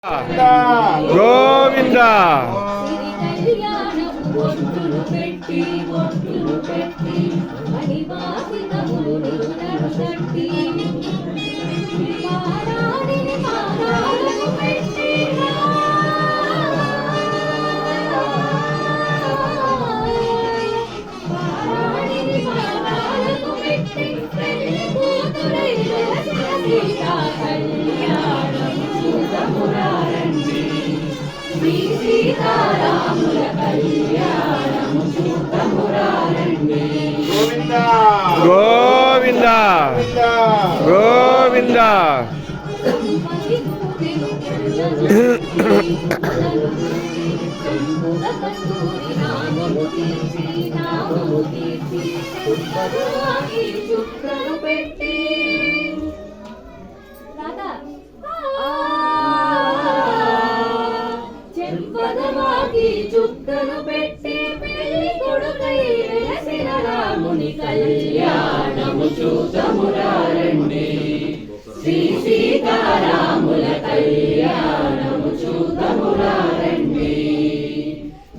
గోవింద గోవింద గోవింద చుక్కలు పెట్టి పెళ్లి కొడుకై వెలసిన రాముని కళ్యాణము చూతమురారండి. శ్రీ సీతారాముల కళ్యాణము చూతమురారండి.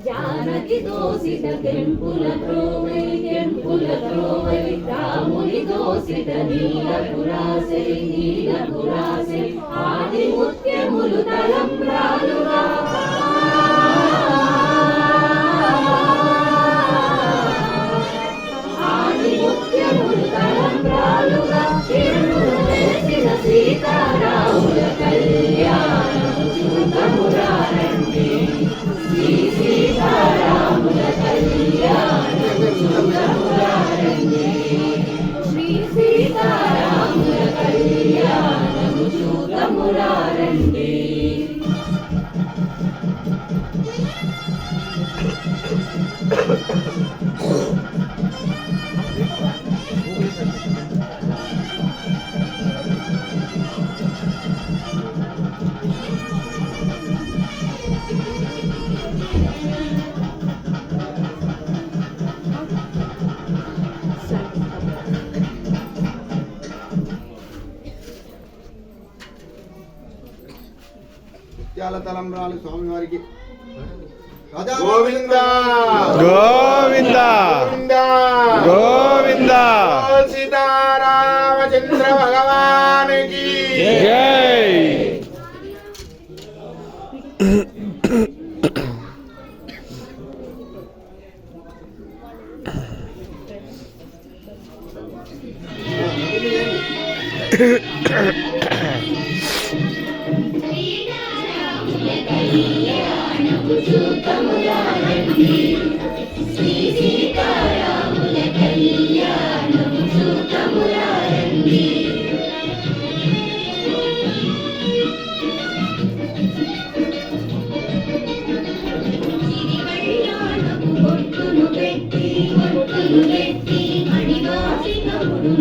జానకి దోసిట కెంపుల త్రోవై రాముని దోసిట నీలపురాసై ఆది ముత్యములు తలంబ్రాలుగా సీతారాముల కళ్యాణము చూతమురారండి. శ్రీ సీతారాముల కళ్యాణము చూతమురారండి. శ్రీ సీతారాముల కళ్యాణము చూతమురారండి. తలంబ్రాలు స్వామివారికి గోవింద గోవింద గోవింద సీతారామచంద్ర భగవానికి జై. కళ్యాణము చూతమురారండి. శ్రీ సీతారాముల కళ్యాణము చూతమురారండి. కళ్యాణము బొట్టును పెట్టి మణివాసికముడు